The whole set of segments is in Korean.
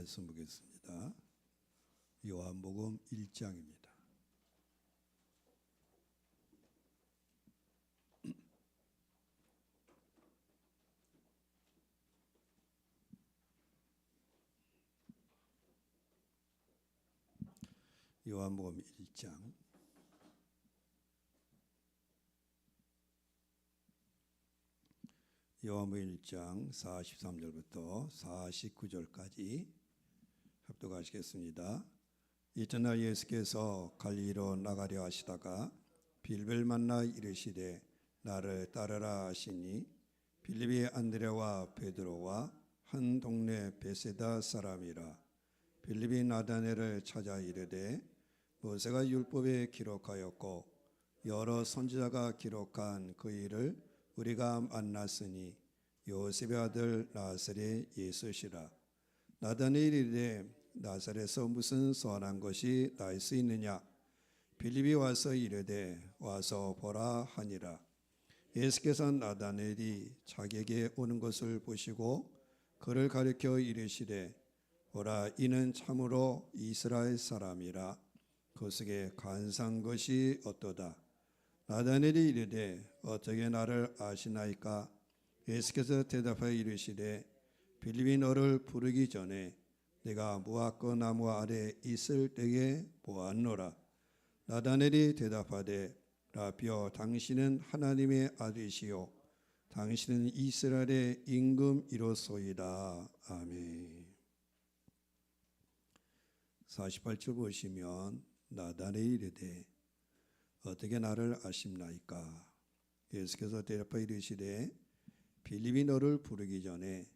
말씀 보겠습니다. 요한복음 1장입니다. 요한복음 1장 요한복음 1장 43절부터 49절까지 합독하시겠습니다. 이튿날 예수께서 갈릴리로 나가려 하시다가 빌립을 만나 이르시되 나를 따르라 하시니 빌립이 안드레와 베드로와 한 동네 베세다 사람이라. 빌립이 나다나엘을 찾아 이르되 모세가 율법에 기록하였고 여러 선지자가 기록한 그 일을 우리가 만났으니 요셉의 아들 나사렛 예수시라. 나다나엘이 이르되 나사렛에서 무슨 선한 것이 날 수 있느냐. 빌립이 와서 이르되 와서 보라 하니라. 예수께서 나다나엘이 자기에게 오는 것을 보시고 그를 가리켜 이르시되 보라, 이는 참으로 이스라엘 사람이라. 그 속에 간사한 것이 어떠다. 나다나엘이 이르되 어떻게 나를 아시나이까. 예수께서 대답하여 이르시되 빌립이 너를 부르기 전에 내가 무화과 나무 아래 있을 때에 보았노라. 나다나엘이 대답하되 라비여, 당신은 하나님의 아들이시요 당신은 이스라엘의 임금이로소이다. 아멘. 48절 보시면 나다나엘이 이르되 어떻게 나를 아십나이까. 예수께서 대답하여 이르시되 빌립이 너를 부르기 전에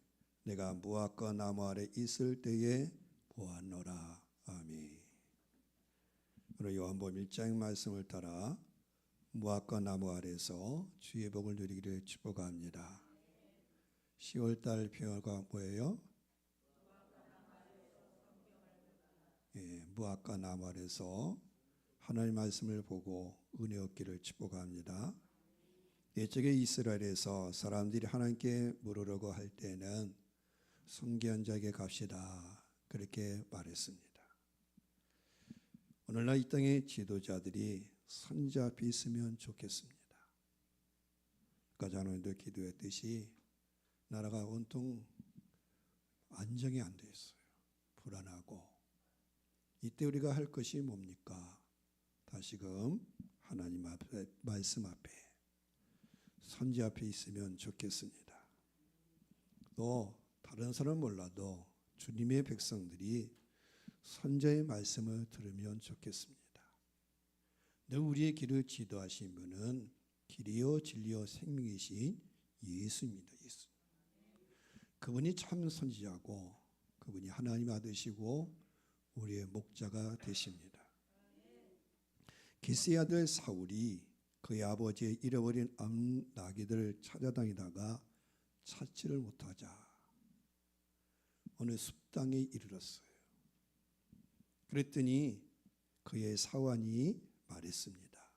내가 무화과 나무 아래 있을 때에 보았노라. 아멘. 오늘 요한복음 1장 말씀을 따라 무화과 나무 아래서 주의 복을 누리기를 축복합니다. 10월달 표어가 뭐예요? 무화과 나무 아래서 하나님의 말씀을 보고 은혜 얻기를 축복합니다. 옛적에 이스라엘에서 사람들이 하나님께 물으려고 할 때는 성견자에게 갑시다, 그렇게 말했습니다. 오늘날 이 땅의 지도자들이 선자 앞에 있으면 좋겠습니다. 아까 장로님도 기도했듯이 나라가 온통 안정이 안 돼 있어요. 불안하고. 이때 우리가 할 것이 뭡니까? 다시금 하나님 앞에, 말씀 앞에, 선지 앞에 있으면 좋겠습니다. 또 다른 사람은 몰라도 주님의 백성들이 선지의 말씀을 들으면 좋겠습니다. 늘 우리의 길을 지도하신 분은 길이요 진리요 생명이신 예수입니다. 예수. 그분이 참 선지자고 그분이 하나님 아들이시고 우리의 목자가 되십니다. 기스의 아들 사울이 그의 아버지의 잃어버린 암나귀들을 찾아다니다가 찾지를 못하자 어느 숲땅에 이르렀어요. 그랬더니 그의 사환이 말했습니다.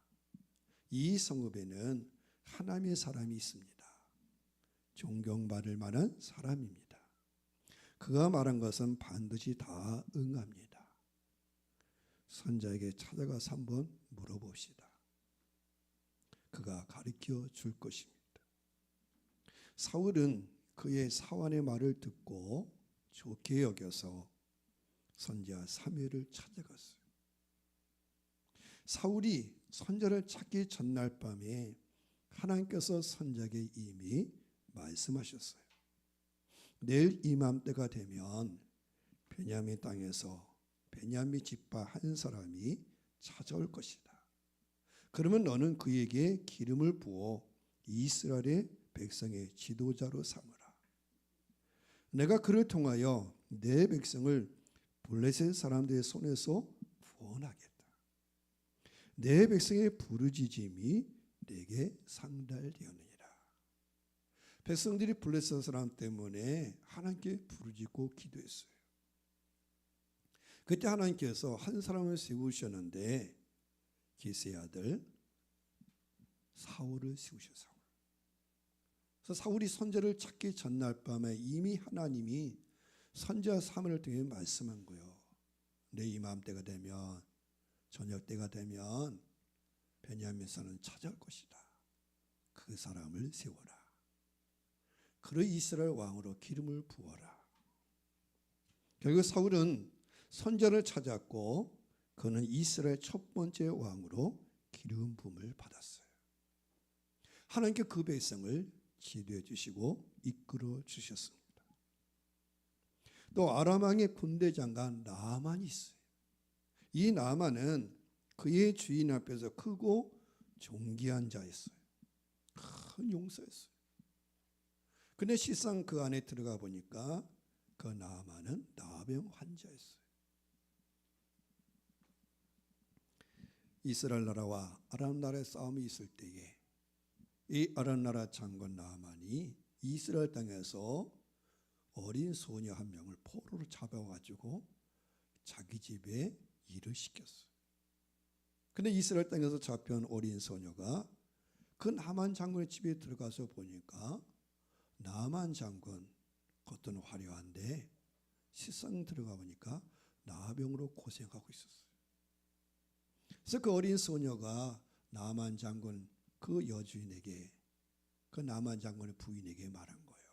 이 성읍에는 하나님의 사람이 있습니다. 존경받을 만한 사람입니다. 그가 말한 것은 반드시 다 응합니다. 선자에게 찾아가서 한번 물어봅시다. 그가 가르쳐 줄 것입니다. 사울은 그의 사환의 말을 듣고 좋게 여겨서 선지자 사무엘을 찾아갔어요. 사울이 선자를 찾기 전날 밤에 하나님께서 선자에게 이미 말씀하셨어요. 내일 이맘때가 되면 베냐민 땅에서 베냐민 지파 한 사람이 찾아올 것이다. 그러면 너는 그에게 기름을 부어 이스라엘의 백성의 지도자로 삼으라. 내가 그를 통하여 내 백성을 블레셋 사람들의 손에서 구원하겠다. 내 백성의 부르짖음이 내게 상달되었느니라. 백성들이 블레셋 사람 때문에 하나님께 부르짖고 기도했어요. 그때 하나님께서 한 사람을 세우셨는데 기스의 아들 사울을 세우셨어요. 그래서 사울이 선지자를 찾기 전날 밤에 이미 하나님이 선지자 사무엘을 통해 말씀한 거예요. 내 이맘때가 되면, 저녁 때가 되면 베냐민 사람은 찾아올 것이다. 그 사람을 세워라. 그로 이스라엘 왕으로 기름을 부어라. 결국 사울은 선지자를 찾았고 그는 이스라엘 첫 번째 왕으로 기름 부음을 받았어요. 하나님께 그 백성을 지도해 주시고 이끌어 주셨습니다. 또 아람 왕의 군대 장관 나아만이 있어요. 이 나아만은 그의 주인 앞에서 크고 존귀한 자였어요. 큰 용사였어요. 근데 실상 그 안에 들어가 보니까 그 나아만은 나병 환자였어요. 이스라엘 나라와 아람 나라의 싸움이 있을 때에 이 아람 나라 장관 나아만이 이스라엘 땅에서 어린 소녀 한 명을 포로로 잡아가지고 자기 집에 일을 시켰어요. 근데 이스라엘 땅에서 잡혀온 어린 소녀가 그 나만 장군의 집에 들어가서 보니까 나만 장군 겉은 화려한데 실상 들어가 보니까 나병으로 고생하고 있었어요. 그래서 그 어린 소녀가 나만 장군 그 여주인에게, 그 나만 장군의 부인에게 말한 거예요.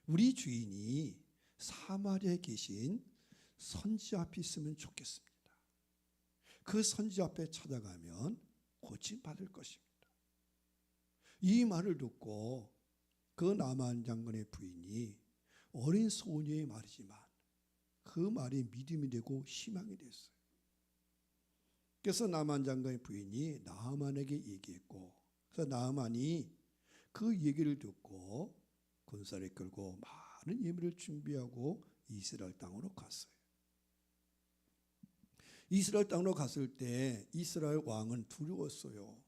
우리 주인이 사마리아에 계신 선지자 앞에 있으면 좋겠습니다. 그 선지자 앞에 찾아가면 고침받을 것입니다. 이 말을 듣고 그 나만 장군의 부인이 어린 소녀의 말이지만 그 말이 믿음이 되고 희망이 됐어요. 그래서 나만 장군의 부인이 나아만에게 얘기했고, 그래서 나아만이 그 얘기를 듣고 군사를 끌고 많은 예물을 준비하고 이스라엘 땅으로 갔어요. 이스라엘 땅으로 갔을 때 이스라엘 왕은 두려웠어요.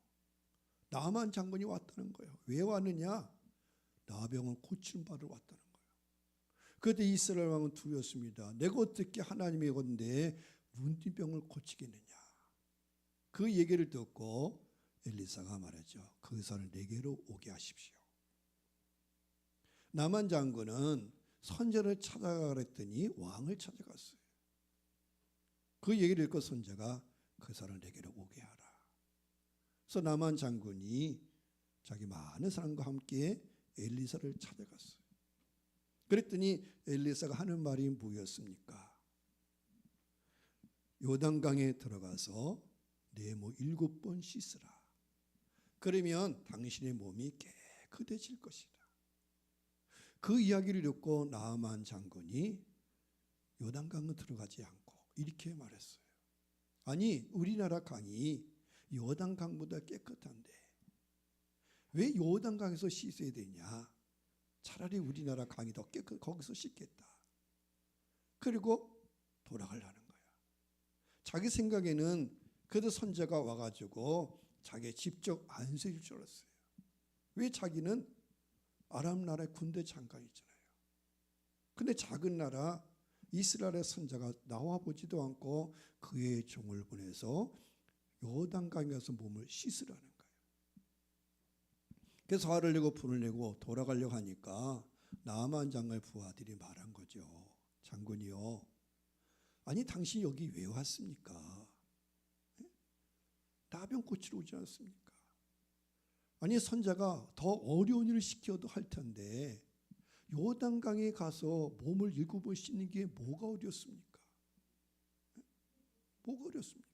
나만 장군이 왔다는 거예요. 왜 왔느냐? 나병을 고침받으러 왔다는 거예요. 그때 이스라엘 왕은 두려웠습니다. 내가 어떻게 하나님의 건데 문둥병을 고치겠느냐? 그 얘기를 듣고 엘리사가 말했죠. 그 사람을 내게로 오게 하십시오. 나만 장군은 선지자를 찾아가라 했더니 왕을 찾아갔어요. 그 얘기를 듣고 선지자가 그 사람을 내게로 오게 하라. 그래서 나만 장군이 자기 많은 사람과 함께 엘리사를 찾아갔어요. 그랬더니 엘리사가 하는 말이 뭐였습니까? 요단강에 들어가서 내 모 7번 씻으라. 그러면 당신의 몸이 깨끗해질 것이다. 그 이야기를 듣고 나아만 장군이 요단강에 들어가지 않고 이렇게 말했어요. 아니, 우리나라 강이 요단강보다 깨끗한데 왜 요단강에서 씻어야 되냐? 차라리 우리나라 강이 더 깨끗, 거기서 씻겠다. 그리고 돌아가려는 거야. 자기 생각에는 그래도 선지자가 와가지고 자기 직접 안수해줄 줄 알았어요. 왜? 자기는 아람 나라의 군대 장관이잖아요. 근데 작은 나라 이스라엘의 선지자가 나와보지도 않고 그의 종을 보내서 요단강에 가서 몸을 씻으라는 거예요. 그래서 화를 내고 분을 내고 돌아가려고 하니까 나아만 장관의 부하들이 말한 거죠. 장군이요, 아니 당신이 여기 왜 왔습니까? 나병 고치러 오지 않습니까? 아니 선자가 더 어려운 일을 시켜도 할 텐데 요단강에 가서 몸을 7번 씻는 게 뭐가 어렵습니까? 뭐가 어렵습니까?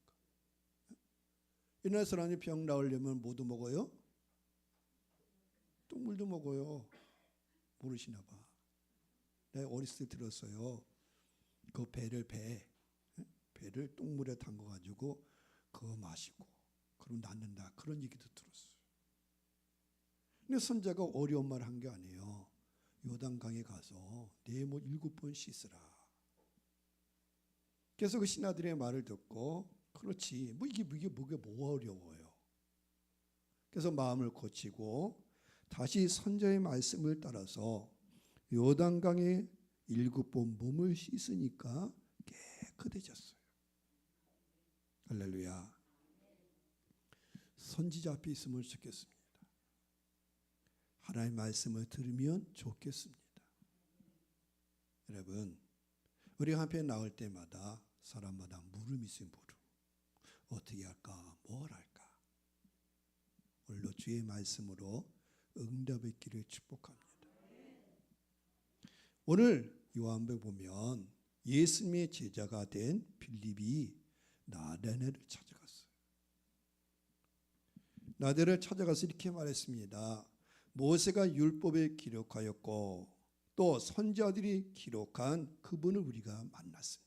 옛날 사람이 병 나으려면 뭐도 먹어요? 똥물도 먹어요. 모르시나 봐. 내가 어렸을 때 들었어요. 그 배를 똥물에 담가가지고 그거 마시고 그럼 낫는다, 그런 얘기도 들었어요. 근데 선자가 어려운 말 한 게 아니에요. 요단강에 가서 내 모 7번 씻으라. 그래서 그 신하들의 말을 듣고 그렇지, 뭐 이게 뭐가 어려워요. 그래서 마음을 고치고 다시 선자의 말씀을 따라서 요단강에 7번 몸을 씻으니까 깨끗해졌어요. 할렐루야. 선지자 앞에 있으면 좋겠습니다. 하나님의 말씀을 들으면 좋겠습니다. 여러분, 우리가 한편 나올 때마다 사람마다 물음이 있어요. 물음. 어떻게 할까? 뭘 할까? 오늘도 주의 말씀으로 응답했기를 축복합니다. 오늘 요한복음 보면 예수님의 제자가 된 빌립이 나다나엘을 찾아갔어요. 나다나엘을 찾아가서 이렇게 말했습니다. 모세가 율법에 기록하였고 또 선지자들이 기록한 그분을 우리가 만났습니다.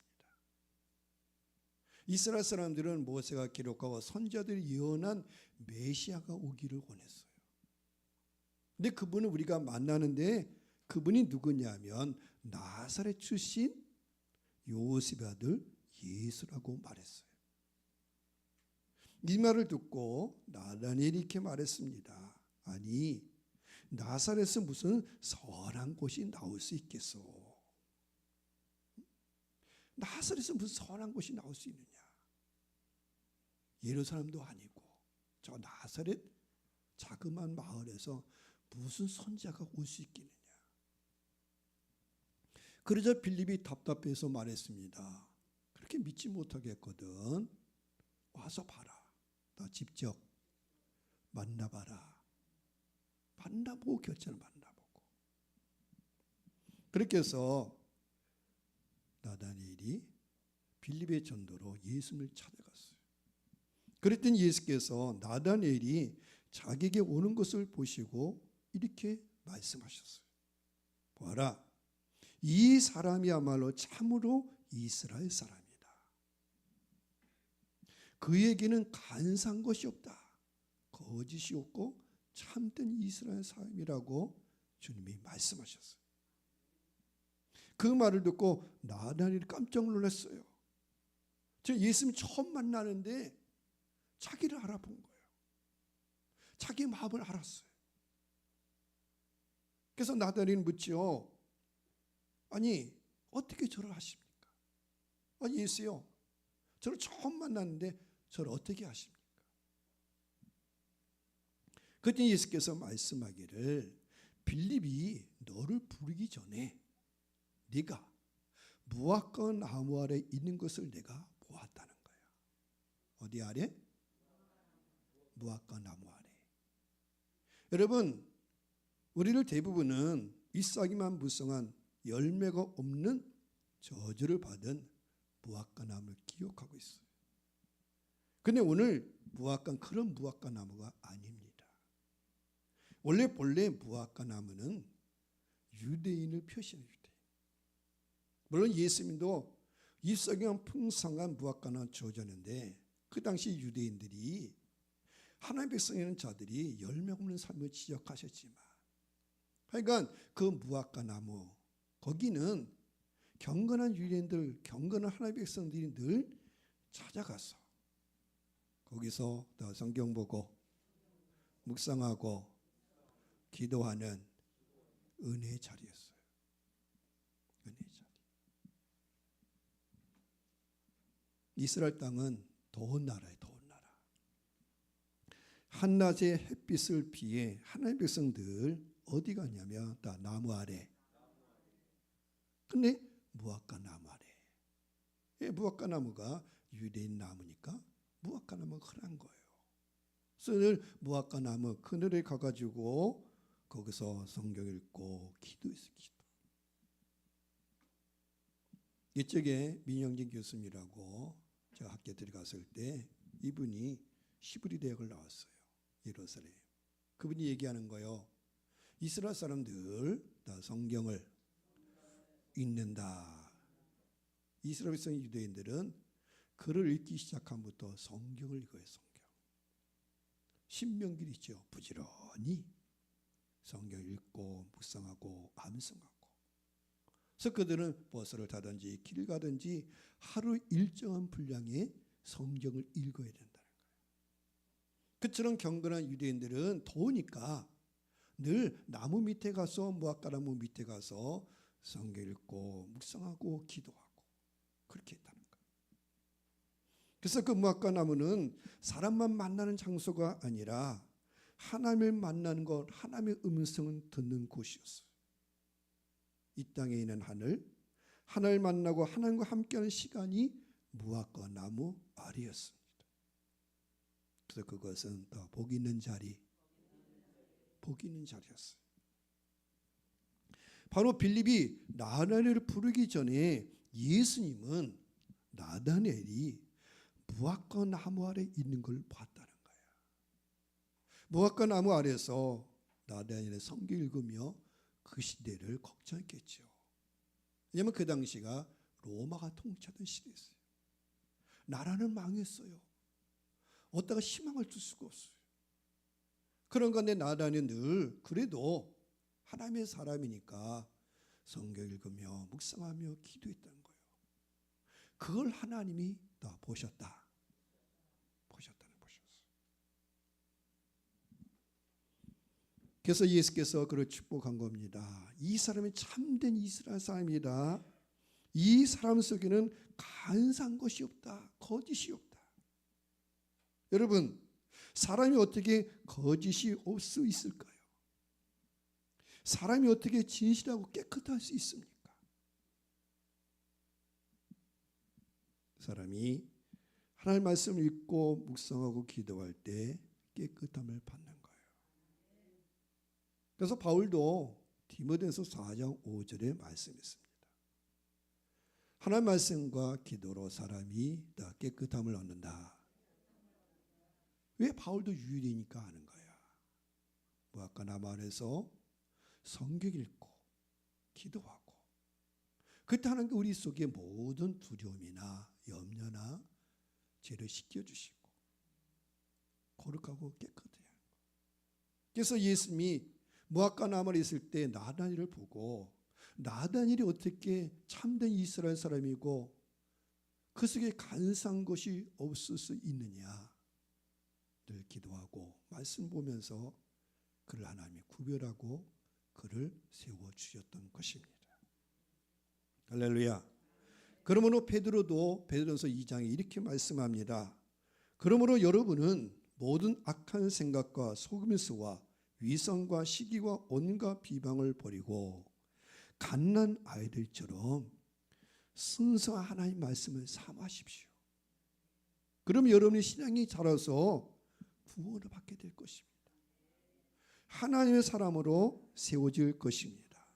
이스라엘 사람들은 모세가 기록하고 선지자들이 예언한 메시아가 오기를 원했어요. 근데 그분을 우리가 만나는데 그분이 누구냐면 나사렛 출신 요셉의 아들 예수라고 말했어요. 이 말을 듣고 나다나엘이 이렇게 말했습니다. 아니, 나사렛은 무슨 선한 곳이 나올 수 있겠소? 나사렛은 무슨 선한 곳이 나올 수 있느냐? 예루살렘도 아니고 저 나사렛 자그마한 마을에서 무슨 선지자가 올 수 있겠느냐? 그러자 빌립이 답답해서 말했습니다. 그렇게 믿지 못하겠거든. 와서 봐라. 나 직접 만나봐라. 만나보고 결정을 만나보고. 그렇게 해서 나다나엘이 빌립의 전도로 예수님을 찾아갔어요. 그랬더니 예수께서 나다나엘이 자기에게 오는 것을 보시고 이렇게 말씀하셨어요. 보아라, 이 사람이야말로 참으로 이스라엘 사람이다. 그에게는 간사한 것이 없다. 거짓이 없고 참된 이스라엘 사람이라고 주님이 말씀하셨어요. 그 말을 듣고 나다나엘이 깜짝 놀랐어요. 저 예수님 처음 만나는데 자기를 알아본 거예요. 자기 마음을 알았어요. 그래서 나다나엘이 묻지요. 아니, 어떻게 저를 아십니까? 아니, 예수요, 저를 처음 만났는데 저를 어떻게 아십니까? 그때 예수께서 말씀하기를 빌립이 너를 부르기 전에 네가 무화과 나무 아래 있는 것을 내가 보았다는 거야. 어디 아래? 무화과 나무 아래. 여러분, 우리를 대부분은 잎사귀만 무성한 열매가 없는 저주를 받은 무화과 나무를 기억하고 있어요. 근데 오늘 무화과는 그런 무화과 나무가 아닙니다. 원래 본래 무화과 나무는 유대인을 표시하는 유대인. 물론 예수님도 잎사귀만 풍성한 무화과 나무 주어졌는데 그 당시 유대인들이 하나님의 백성이라는 자들이 열매 없는 삶을 지적하셨지만 하여간 그 무화과 나무 거기는 경건한 유대인들, 경건한 하나님의 백성들이 늘 찾아가서 거기서 성경 보고 묵상하고 기도하는 은혜의 자리였어요. 은혜의 자리. 이스라엘 땅은 더운 나라예요. 더운 나라. 한낮의 햇빛을 피해 하나님의 백성들 어디 가냐면 다 나무 아래. 근데 무화과 나무 아래. 무화과 나무가 유대인 나무니까 무화과 나무가 흔한 거예요. 그래서 늘 무화과 나무 그늘에 가가지고 거기서 성경 읽고 기도했어요. 기도. 이쪽에 민영진 교수님이라고 제가 학교 들어갔을 때 이분이 히브리 대학을 나왔어요. 예루살렘. 그분이 얘기하는 거예요. 이스라엘 사람들 다 성경을 읽는다. 이스라엘 백성 유대인들은 글을 읽기 시작함부터 성경을 읽어요. 성경. 신명기를 있죠. 부지런히 성경 읽고 묵상하고 암송하고. 그래서 그들은 버스를 타든지 길 가든지 하루 일정한 분량의 성경을 읽어야 된다는 거예요. 그처럼 경건한 유대인들은 더우니까 늘 나무 밑에 가서 무화과 나무 밑에 가서 성경 읽고 묵상하고 기도하고 그렇게 했다는 거예요. 그래서 그 무화과 나무는 사람만 만나는 장소가 아니라 하나님을 만나는 것, 하나님의 음성을 듣는 곳이었어요. 이 땅에 있는 하늘, 하나님을 만나고 하나님과 함께하는 시간이 무화과 나무 아래였습니다. 그래서 그것은 더 복 있는 자리, 복 있는 자리였어요. 바로 빌립이 나다나엘을 부르기 전에 예수님은 나다나엘이 무화과 나무 아래 있는 걸 봤다는 거예요. 무화과 나무 아래에서 나다나엘의 성경 읽으며 그 시대를 걱정했겠죠. 왜냐하면 그 당시가 로마가 통치하던 시대였어요. 나라는 망했어요. 어디다가 희망을 둘 수가 없어요. 그런 건데 나다나엘은 늘 그래도 하나님의 사람이니까 성경 읽으며 묵상하며 기도했다는 거예요. 그걸 하나님이 다 보셨다는 것이었어요. 그래서 예수께서 그를 축복한 겁니다. 이 사람이 참된 이스라엘 사람이다. 이 사람 속에는 간사한 것이 없다. 거짓이 없다. 여러분, 사람이 어떻게 거짓이 없을 수 있을까요? 사람이 어떻게 진실하고 깨끗할 수 있습니까? 사람이 하나님의 말씀을 읽고 묵상하고 기도할 때 깨끗함을 받는 거예요. 그래서 바울도 디모데전서 4장 5절에 말씀했습니다. 하나님의 말씀과 기도로 사람이 다 깨끗함을 얻는다. 왜 바울도 유일이니까 하는 거야. 무화과 나무 안에서 성경 읽고 기도하고 그때 하나님께 우리 속에 모든 두려움이나 염려나 죄를 씻겨주시고 거룩하고 깨끗해야 하는 거예요. 그래서 예수님이 무화과 나무에 있을 때 나다나엘을 보고 나다나엘이 어떻게 참된 이스라엘 사람이고 그 속에 간사한 것이 없을 수 있느냐 늘 기도하고 말씀 보면서 그를 하나님이 구별하고 그를 세워주셨던 것입니다. 할렐루야. 그러므로 베드로전서 2장에 이렇게 말씀합니다. 그러므로 여러분은 모든 악한 생각과 속임수와 위선과 시기와 온갖 비방을 버리고 갓난 아이들처럼 순수한 하나님 말씀을 삼으십시오. 그럼 여러분의 신앙이 자라서 구원을 받게 될 것입니다. 하나님의 사람으로 세워질 것입니다.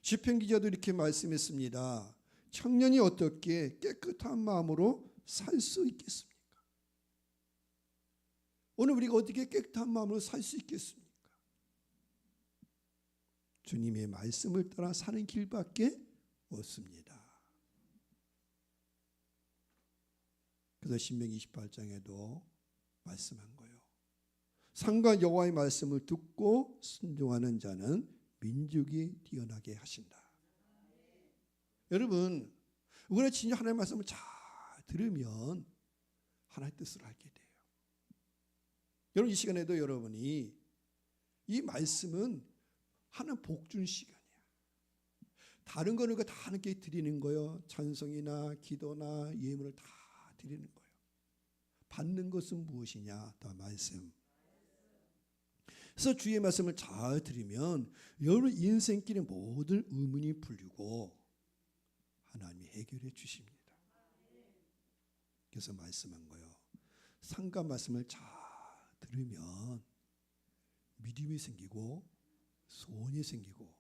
시편 기자도 이렇게 말씀했습니다. 청년이 어떻게 깨끗한 마음으로 살 수 있겠습니까? 오늘 우리가 어떻게 깨끗한 마음으로 살 수 있겠습니까? 주님의 말씀을 따라 사는 길밖에 없습니다. 그래서 신명기 28장에도 말씀한 거예요. 상과 여호와의 말씀을 듣고 순종하는 자는 민족이 뛰어나게 하신다. 여러분, 우리가 진짜 하나님의 말씀을 잘 들으면 하나님의 뜻을 알게 돼요. 여러분, 이 시간에도 여러분이 이 말씀은 하나님 복 주는 시간이야. 다른 거는 다 하나님께 드리는 거예요. 찬송이나 기도나 예물을 다 드리는 거예요. 받는 것은 무엇이냐? 다 말씀. 그래서 주의 말씀을 잘 들으면 여러분 인생길의 모든 의문이 풀리고 하나님이 해결해 주십니다. 그래서 말씀한 거예요. 상과 말씀을 잘 들으면 믿음이 생기고 소원이 생기고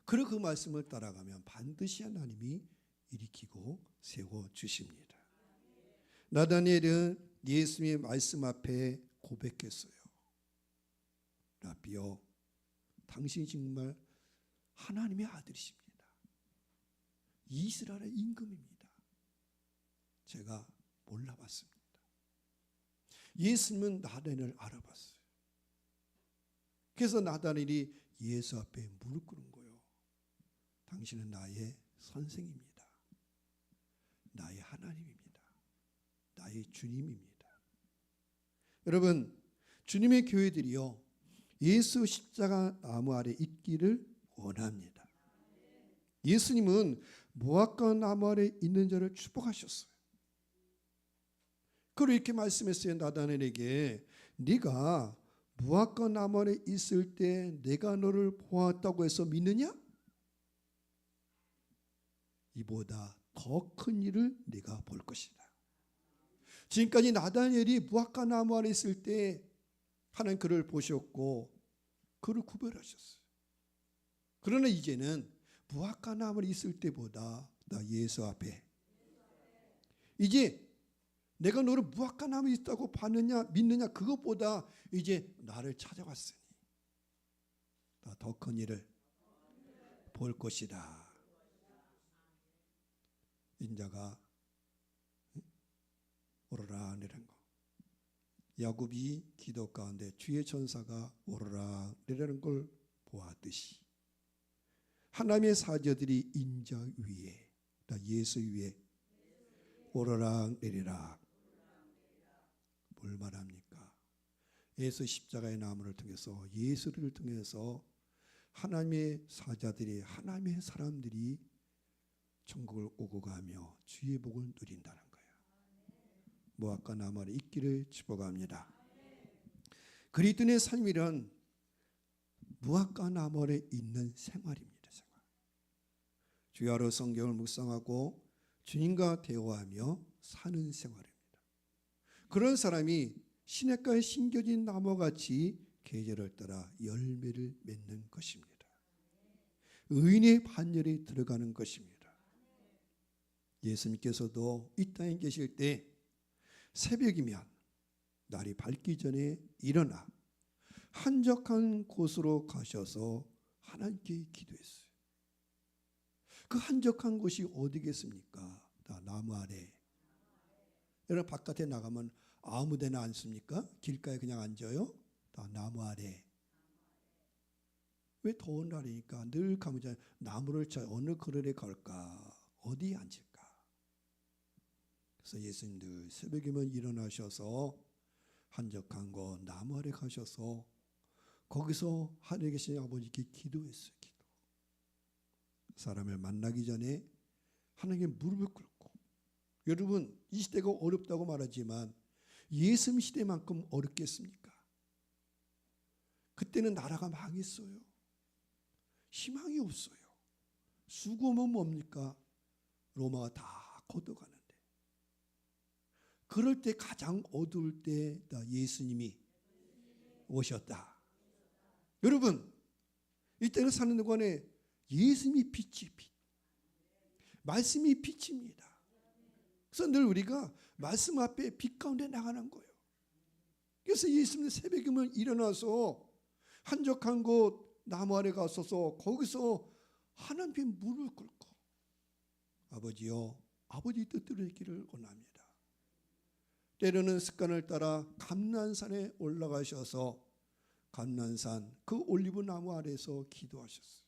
그리고 그 말씀을 따라가면 반드시 하나님이 일으키고 세워주십니다. 나다나엘은 예수님의 말씀 앞에 고백했어요. 라비요, 당신이 정말 하나님의 아들이십니다. 이스라엘의 임금입니다. 제가 몰라봤습니다. 예수님은 나다나엘을 알아봤어요. 그래서 나다나엘이 예수 앞에 무릎 꿇은 거예요. 당신은 나의 선생입니다. 나의 하나님입니다. 나의 주님입니다. 여러분, 주님의 교회들이요, 예수 십자가 나무 아래 있기를 원합니다. 예수님은 무화과 나무 아래 있는 자를 축복하셨어요. 그리고 이렇게 말씀했어요. 나다나엘에게 네가 무화과 나무 아래 있을 때 내가 너를 보았다고 해서 믿느냐? 이보다 더 큰 일을 네가 볼 것이다. 지금까지 나다니엘이 무화과 나무 아래 있을 때 하나님 그를 보셨고 그를 구별하셨어요. 그러나 이제는 무화과 나무 아래 있을 때보다 나 예수 앞에 이제 내가 너를 무화과 나무에 있다고 봤느냐 믿느냐 그것보다 이제 나를 찾아왔으니 나 더 큰 일을 볼 것이다. 인자가 오르라 내리는 거. 야곱이 기도 가운데 주의 천사가 오르라 내리는 걸 보았듯이 하나님의 사자들이 인자 위에 예수 위에 오르라 내리라. 뭘 말합니까? 예수 십자가의 나무를 통해서 예수를 통해서 하나님의 사자들이 하나님의 사람들이 천국을 오고 가며 주의 복을 누린다는 거예요. 무화과 나무 아래 있기를 축복합니다. 그리스도인의 삶이란 무화과 나무 아래 있는 생활입니다. 생활. 주야로 성경을 묵상하고 주님과 대화하며 사는 생활입니다. 그런 사람이 시냇가에 심겨진 나무같이 계절을 따라 열매를 맺는 것입니다. 의인의 반열에 들어가는 것입니다. 예수님께서도 이 땅에 계실 때 새벽이면 날이 밝기 전에 일어나 한적한 곳으로 가셔서 하나님께 기도했어요. 그 한적한 곳이 어디겠습니까? 다 나무 아래. 여러분 바깥에 나가면 아무 데나 앉습니까? 길가에 그냥 앉아요? 다 나무 아래. 왜 더운 날이니까 늘 가면 나무를 쳐 어느 그늘에 갈까? 어디에 앉을까? 그래서 예수님들 새벽이면 일어나셔서 한적한 곳 나무 아래 가셔서 거기서 하늘에 계신 아버지께 기도했어요. 기도. 사람을 만나기 전에 하나님께 무릎을 꿇고 여러분 이 시대가 어렵다고 말하지만 예수님 시대만큼 어렵겠습니까? 그때는 나라가 망했어요. 희망이 없어요. 수고면 뭡니까? 로마가 다 걷어가는데 그럴 때 가장 어두울 때 예수님이 오셨다. 여러분 이때는 사는 동안에 예수님이 빛이 빛 말씀이 빛입니다. 그래서 늘 우리가 말씀 앞에 빛 가운데 나가는 거예요. 그래서 예수님 새벽이면 일어나서 한적한 곳 나무 아래 가서서 거기서 하나님께 무릎을 꿇고 아버지요 아버지 뜻대로 있기를 원합니다. 때로는 습관을 따라 감난산에 올라가셔서 감난산 그 올리브 나무 아래에서 기도하셨어요.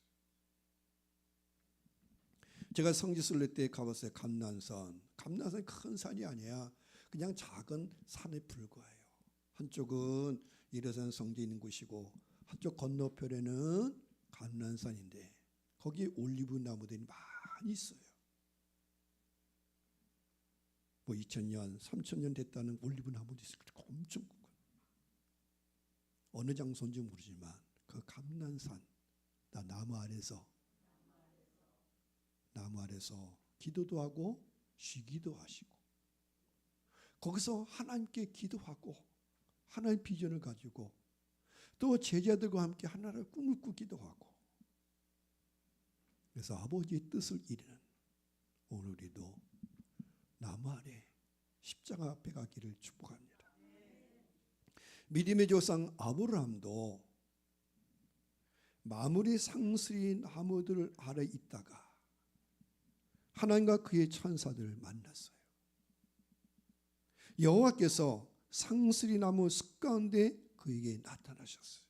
제가 성지순례 때 가봤어요. 감난산 큰 산이 아니야. 그냥 작은 산에 불과해요. 한쪽은 이르산 성지 있는 곳이고 한쪽 건너편에는 감난산인데 거기에 올리브 나무들이 많이 있어요. 뭐 2000년, 3000년 됐다는 올리브 나무도 있을 거예요. 엄청 큰 어느 장소인지 모르지만 그 감난산 나무 아래서 기도도 하고 쉬기도 하시고 거기서 하나님께 기도하고 하나님의 비전을 가지고 또 제자들과 함께 하나님의 꿈을 꾸기도 하고 그래서 아버지의 뜻을 이루는 오늘 우리도 나무 아래 십자가 앞에 가기를 축복합니다. 믿음의 조상 아브라함도 마무리 상수리 나무들 아래 있다가 하나님과 그의 천사들을 만났어요. 여호와께서 상수리 나무 숲 가운데 그에게 나타나셨어요.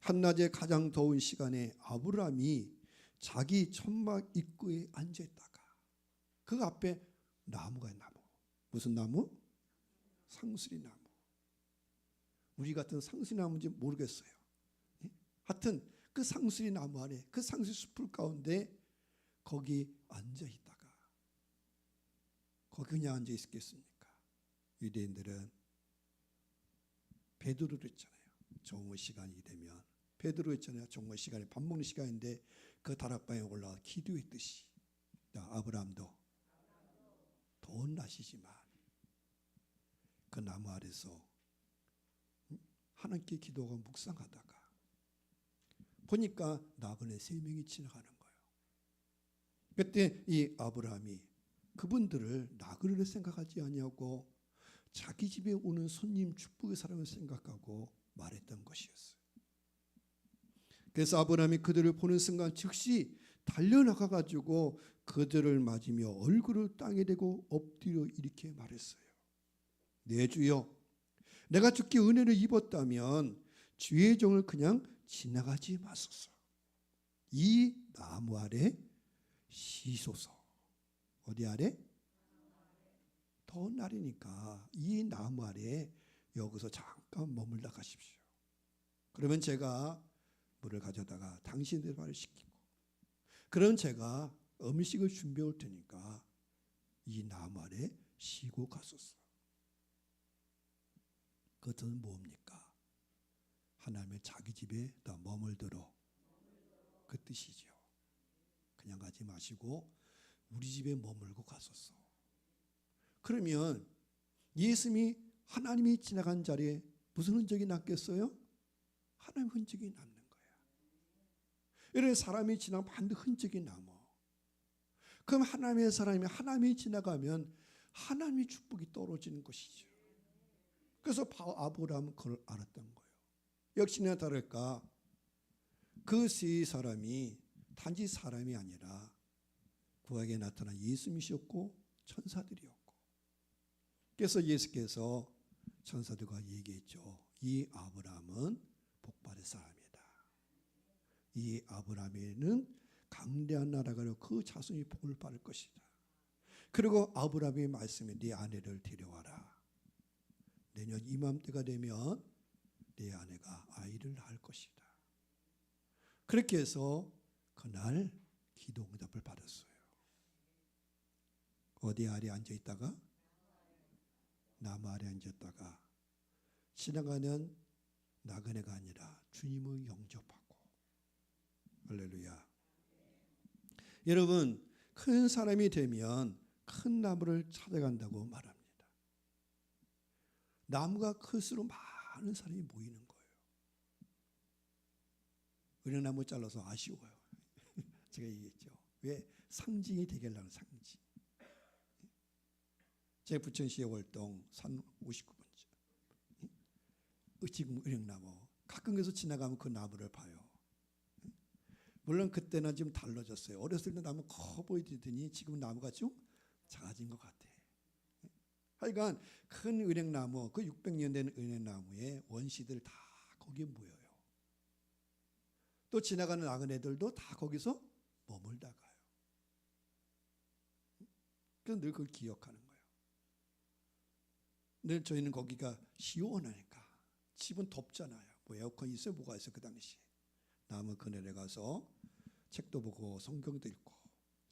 한낮에 가장 더운 시간에 아브라함이 자기 천막 입구에 앉아있다가 그 앞에 나무가 나무. 무슨 나무? 상수리 나무. 우리 같은 상수리 나무인지 모르겠어요. 하여튼 그 상수리 나무 아래 그 상수리 숲을 가운데 거기 앉아있다가 거기 그냥 앉아있겠습니까? 유대인들은 베드로를 했잖아요. 정오 시간이 되면 베드로 있잖아요. 정말 시간에 밥 먹는 시간인데 그 다락방에 올라가 기도했듯이 아브라함도 더운 날씨지만 그 나무 아래서 하나님께 기도하고 묵상하다가 보니까 나그네 3명이 지나가는 거예요. 그때 이 아브라함이 그분들을 나그네를 생각하지 아니하고 자기 집에 오는 손님 축복의 사람을 생각하고 말했던 것이었어요. 그래서 아브라함이 그들을 보는 순간 즉시 달려나가 가지고 그들을 맞으며 얼굴을 땅에 대고 엎드려 이렇게 말했어요. 내 주여, 내가 주께 은혜를 입었다면 주의 종을 그냥 지나가지 마소서. 이 나무 아래 쉬소서. 어디 아래? 더운 날이니까 이 나무 아래 여기서 잠깐 머물다 가십시오. 그러면 제가 물을 가져다가 당신들 발을 씻기고, 그럼 제가 음식을 준비해 올 테니까 이 나무 아래 쉬고 가소서. 그것은 뭡니까? 하나님의 자기 집에 더 머물도록 그 뜻이죠. 그냥 가지 마시고 우리 집에 머물고 가소서. 그러면 예수님이 하나님이 지나간 자리에 무슨 흔적이 남겠어요? 하나님 흔적이 남는 거야. 이런 사람이 지나면 반드시 흔적이 남아. 그럼 하나님의 사람이 하나님이 지나가면 하나님의 축복이 떨어지는 것이죠. 그래서 아브라함은 그걸 알았던 거예요. 역시나 다를까 그 세 사람이 단지 사람이 아니라 구약에 나타난 예수님이셨고 천사들이었고, 그래서 예수께서 천사들과 얘기했죠. 이 아브라함은 복받을 사람이다. 이 아브라함에는 강대한 나라가 그 자손이 복을 받을 것이다. 그리고 아브라함의 말씀에 네 아내를 데려와라. 내년 이맘때가 되면 내 아내가 아이를 낳을 것이다. 그렇게 해서 그날 기도 응답을 받았어요. 어디 아래 앉아있다가? 나무 아래 앉았다가 지나가는 나그네가 아니라 주님을 영접하고. 할렐루야. 여러분, 큰 사람이 되면 큰 나무를 찾아간다고 말합니다. 나무가 클수록 많은 사람이 모이는 거예요. 은행나무 잘라서 아쉬워요. 제가 얘기했죠. 왜? 상징이 되게 하려는 상징. 제 부천시의 월동 산 59번째. 지금 은행나무. 가끔 가서 지나가면 그 나무를 봐요. 물론 그때는 좀 달라졌어요. 어렸을 때 나무 커 보이더니 지금 나무가 좀 작아진 것 같아. 하여간 큰 은행나무, 그 600년 된 은행나무에 원시들 다 거기에 모여요. 또 지나가는 나그네들도 다 거기서 머물다 가요. 그래서 늘 그걸 기억하는 거예요. 늘 저희는 거기가 시원하니까. 집은 덥잖아요. 뭐 에어컨 있어요? 뭐가 있어요? 그 당시에. 나무 그늘에 가서 책도 보고 성경도 읽고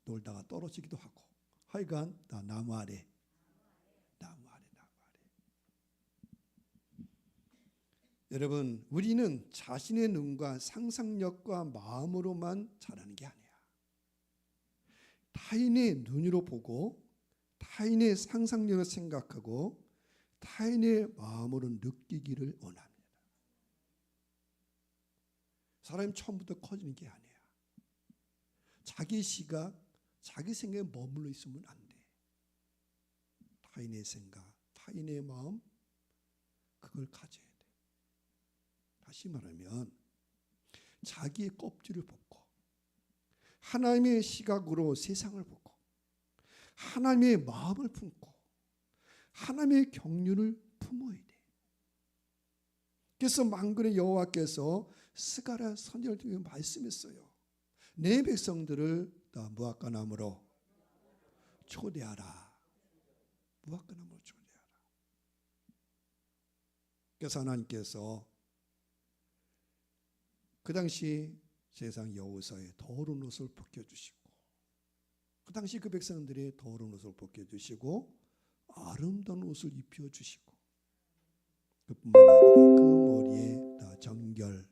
놀다가 떨어지기도 하고. 하여간 나 나무 아래. 여러분, 우리는 자신의 눈과 상상력과 마음으로만 자라는 게 아니야. 타인의 눈으로 보고 타인의 상상력을 생각하고 타인의 마음으로 느끼기를 원합니다. 사람이 처음부터 커지는 게 아니야. 자기 시각, 자기 생각에 머물러 있으면 안 돼. 타인의 생각, 타인의 마음, 그걸 가져야 돼. 다시 말하면 자기의 껍질을 벗고 하나님의 시각으로 세상을 보고 하나님의 마음을 품고 하나님의 경륜을 품어야 돼. 그래서 만군의 여호와께서 스가랴 선지자를 통해 말씀했어요. 내 백성들을 다 무화과나무로 초대하라. 무화과나무로 초대하라. 그래서 하나님께서 그 당시 세상 여호사에 더러운 옷을 벗겨주시고, 그 당시 그 백성들이 더러운 옷을 벗겨주시고 아름다운 옷을 입혀주시고, 그뿐만 아니라 그 머리에 다 정결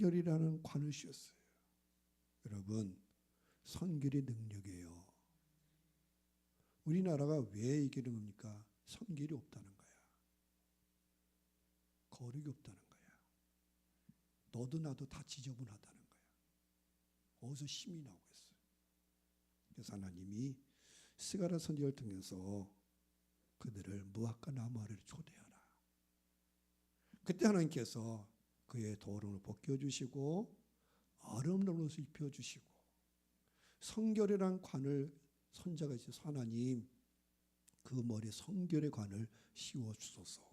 성결이라는 관을 씌웠어요. 여러분, 성결이 능력이에요. 우리나라가 왜 이기는 겁니까? 성결이 없다는 거야. 거룩이 없다는 거야. 너도 나도 다 지저분하다는 거야. 어디서 힘이 나오겠어요? 그래서 하나님이 스가랴 선지자를 통해서 그들을 무화과 나무 아래로 초대하라. 그때 하나님께서 그의 도름을 벗겨주시고 아름다운 옷을 입혀주시고 성결이란 관을 선자가 있어서 하나님 그 머리에 성결의 관을 씌워주소서.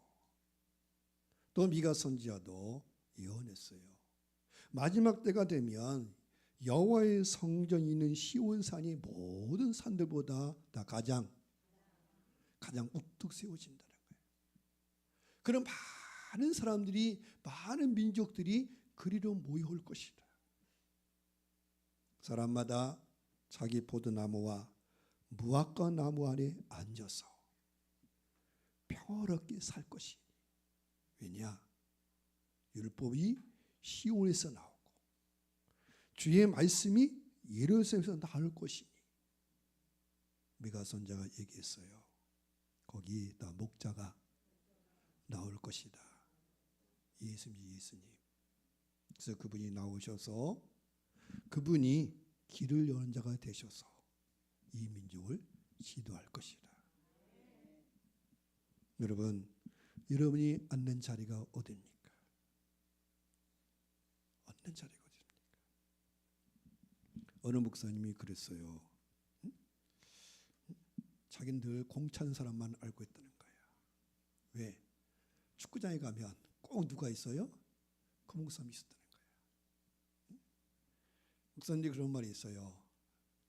또 미가 선지자도 예언했어요. 마지막 때가 되면 여호와의 성전이 있는 시온산이 모든 산들보다 다 가장 우뚝 세워진다는 거예요. 그럼 많은 사람들이, 많은 민족들이 그리로 모여올 것이다. 사람마다 자기 포도나무와 무화과 나무 아래 앉아서 평화롭게 살 것이니. 왜냐? 율법이 시온에서 나오고 주의 말씀이 예루살렘에서 나올 것이니. 미가 선지자가 얘기했어요. 거기다 목자가 나올 것이다. 예수님. 그래서 그분이 나오셔서 그분이 길을 여는 자가 되셔서 이 민족을 지도할 것이다. 여러분, 여러분이 앉는 자리가 어디입니까? 앉는 자리가 어디입니까? 어느 목사님이 그랬어요. 자기는 늘 공차는 사람만 알고 있다는 거야. 왜? 축구장에 가면 꼭 누가 있어요? 그 목사님이 있었다는 거야. 목사님이 그런 말이 있어요.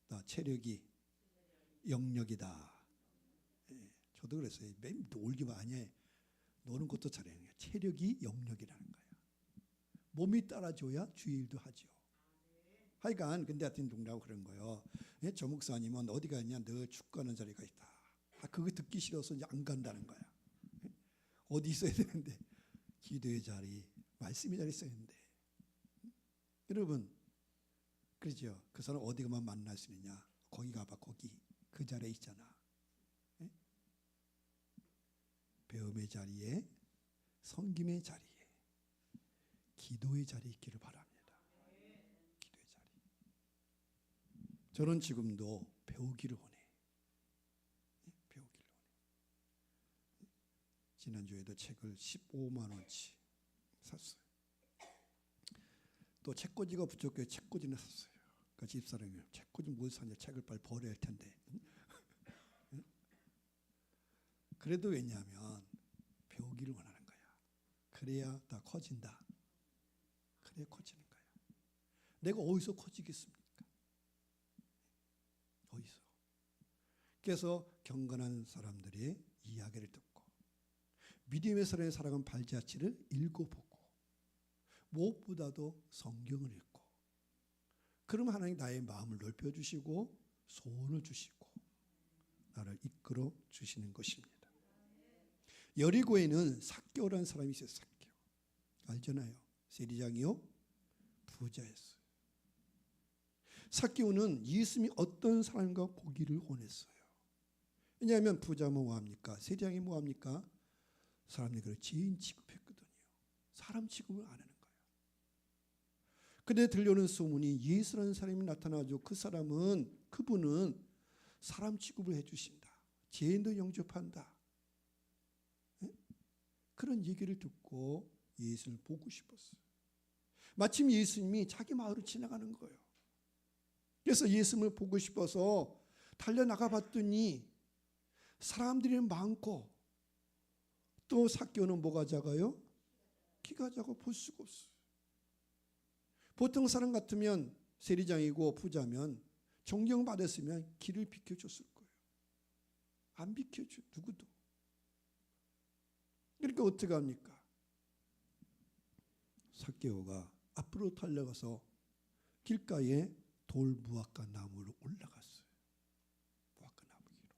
나 체력이 영역이다. 예, 저도 그랬어요. 맨 놀기만 하냐. 노는 것도 잘해요. 체력이 영역이라는 거야. 몸이 따라줘야 주의 일도 하죠. 하여간 근데 하여튼 농담하고 그런 거예요. 예, 저 목사님은 어디 가냐 늘 축구하는 자리가 있다. 그거 듣기 싫어서 이제 안 간다는 거야. 예? 어디 있어야 되는데 기도의 자리, 말씀의 자리 있어야 되는데. 여러분, 그렇죠. 그 사람 어디 가만 만날 수 있느냐? 거기 가봐. 거기 그 자리에 있잖아. 예? 배움의 자리에, 섬김의 자리에, 기도의 자리에 있기를 바랍니다. 기도의 자리. 저는 지금도 배우기를 원해. 배우기를 원해. 지난주에도 책을 15만 원치 샀어요. 또 책꽂이가 부족해 책꽂이는 샀어요. 그 집사람이 책꽂이 뭘 사냐, 책을 빨리 버려야 할 텐데. 그래도 왜냐하면 배우기를 원하는 거야. 그래야 다 커진다. 그래야 커지는 거야. 내가 어디서 커지겠습니까? 어디서? 그래서 경건한 사람들의 이야기를 듣고 믿음의 사람의 살아간 발자취를 읽어보고 무엇보다도 성경을 읽고, 그러면 하나님 나의 마음을 넓혀주시고 소원을 주시고 나를 이끌어 주시는 것입니다. 여리고에는 삭개오라는 사람이 있어요. 삭개오. 알잖아요. 세리장이요. 부자였어요. 삭개오는 예수님이 어떤 사람과 보기를 원했어요. 왜냐하면 부자면 뭐합니까? 세리장이 뭐합니까? 사람들이 그걸 죄인 취급했거든요. 사람 취급을 안 하는 거예요. 그때 들려오는 소문이 예수라는 사람이 나타나죠. 그분은 사람 취급을 해주신다. 죄인도 영접한다. 네? 그런 얘기를 듣고 예수를 보고 싶었어요. 마침 예수님이 자기 마을을 지나가는 거예요. 그래서 예수님을 보고 싶어서 달려나가 봤더니 사람들이 많고 또 삭개오는 뭐가 작아요? 키가 작아 볼 수가 없어요. 보통 사람 같으면 세리장이고 부자면 존경받았으면 길을 비켜줬을 거예요. 안 비켜줘, 누구도. 그러니까 어떻게 합니까? 삭개오가 앞으로 달려가서 길가에 돌 무화과 나무로 올라갔어요. 무화과 나무 위로.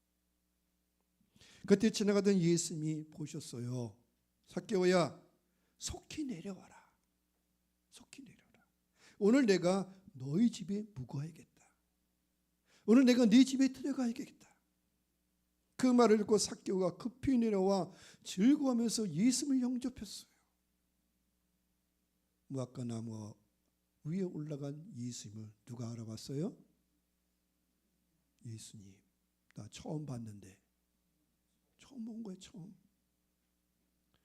그때 지나가던 예수님이 보셨어요. 삭개오야, 속히 내려와라. 속히 내려와라. 오늘 내가 너희 집에 묵어야겠다. 오늘 내가 네 집에 들어가야겠다. 그 말을 듣고 삭개오가 급히 내려와 즐거워하면서 예수님을 영접했어요. 무화과 나무 위에 올라간 예수님을 누가 알아봤어요? 예수님, 나 처음 봤는데. 처음 본 거예요, 처음.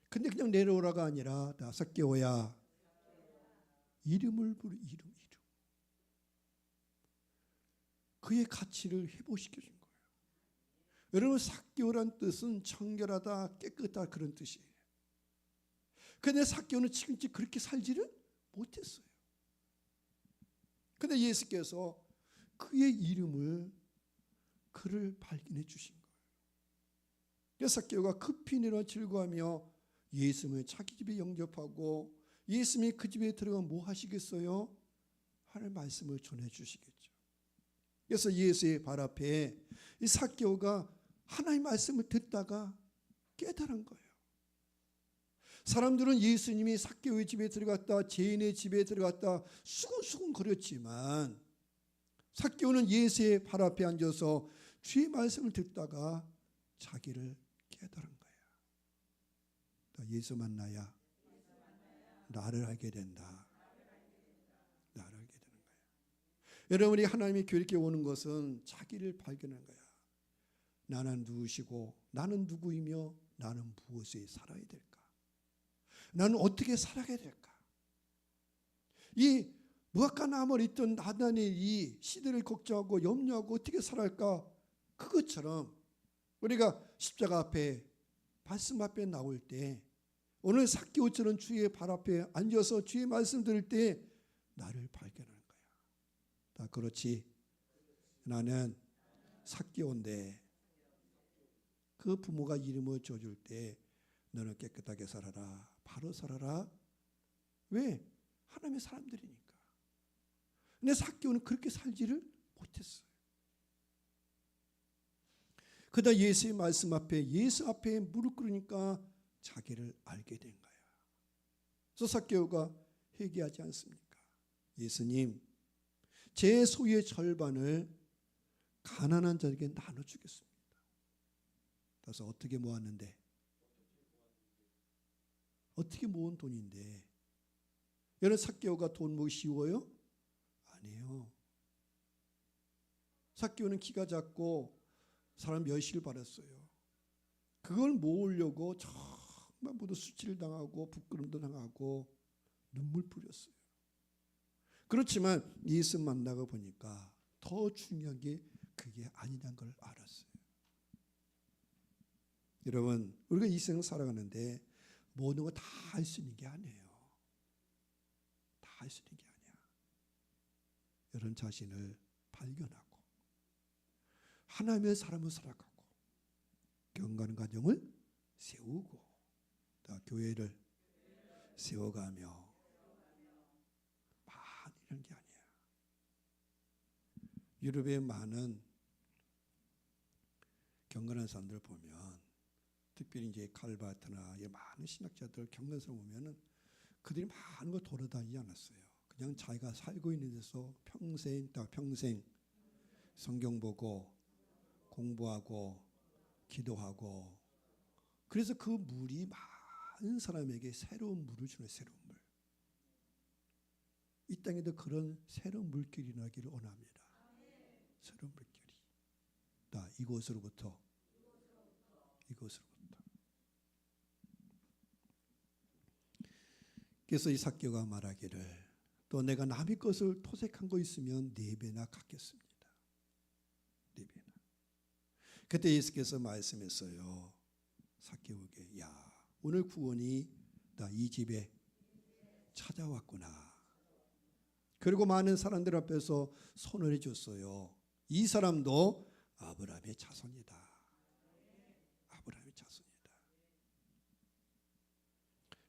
근데 그냥 내려오라가 아니라 나 삭개오야, 이름을 부르, 이름. 그의 가치를 회복시켜준 거예요. 여러분, 삭개오란 뜻은 청결하다, 깨끗하다 그런 뜻이에요. 근데 삭개오는 지금까지 그렇게 살지를 못했어요. 근데 예수께서 그의 이름을, 그를 발견해 주신 거예요. 삭개오가 급히 내려 즐거워하며 예수님을 자기 집에 영접하고, 예수님이 그 집에 들어가면 뭐 하시겠어요? 하나님의 말씀을 전해 주시겠죠. 그래서 예수의 발 앞에 이 삭개오가 하나님의 말씀을 듣다가 깨달은 거예요. 사람들은 예수님이 삭개오의 집에 들어갔다, 죄인의 집에 들어갔다 수군수군 거렸지만, 삭개오는 예수의 발 앞에 앉아서 주의 말씀을 듣다가 자기를 깨달은 거야. 나 예수 만나야 나를 알게 된다. 나를 알게 되는 거야. 여러분이 하나님의 교회에 오는 것은 자기를 발견한 거야. 나는 누구시고, 나는 누구이며, 나는 무엇에 살아야 될까? 나는 어떻게 살아야 될까? 이 무화과 나무를 있던 나단의 이 시대를 걱정하고 염려하고 어떻게 살아갈까? 그것처럼 우리가 십자가 앞에, 말씀 앞에 나올 때, 오늘 삭개오처럼 주의 발 앞에 앉아서 주의 말씀 들을 때 나를 발견하는 거야. 나 그렇지, 나는 삭개오인데, 그 부모가 이름을 줘줄 때 너는 깨끗하게 살아라, 바로 살아라. 왜? 하나님의 사람들이니까. 근데 삭개오는 그렇게 살지를 못했어요. 그러다 예수의 말씀 앞에, 예수 앞에 무릎 꿇으니까 자기를 알게 된 거야. 그래서 삭개오가 회개하지 않습니까? 예수님, 제 소유의 절반을 가난한 자에게 나눠주겠습니다. 그래서 어떻게 모았는데? 어떻게 모은 돈인데? 여러분, 삭개오가 돈 모으기 쉬워요? 아니에요. 삭개오는 키가 작고 사람 멸시를 받았어요. 그걸 모으려고 정말 모두 수치를 당하고 부끄럼도 당하고 눈물 뿌렸어요. 그렇지만 예수 만나고 보니까 더 중요한 게 그게 아니란 걸 알았어요. 여러분, 우리가 이 세상 살아가는데 모든 거 다 할 수 있는 게 아니에요. 다 할 수 있는 게 아니야. 여러분 자신을 발견하고 하나님의 사람을 살아가고 경건한 가정을 세우고 교회를 세워가며 많이 이런 게 아니야. 유럽의 많은 경건한 사람들 보면, 특별히 이제 칼바트나 많은 신학자들 경건한 사람 보면은 그들이 많은 걸 돌아다니지 않았어요. 그냥 자기가 살고 있는 데서 평생 성경 보고 공부하고 기도하고, 그래서 그 물이 많은 사람에게 새로운 물을 주는, 새로운 물. 이 땅에도 그런 새로운 물길이 나기를 원합니다. 새로운 물길이. 이곳으로부터. 그래서 이 삭개오가 말하기를, 또 내가 남의 것을 토색한 거 있으면 4배나 갚겠습니다. 4배나. 그때 예수께서 말씀했어요. 삭개오에게, 야, 오늘 구원이 나 이 집에 찾아왔구나. 그리고 많은 사람들 앞에서 손을 해줬어요. 이 사람도 아브라함의 자손이다. 아브라함의 자손이다.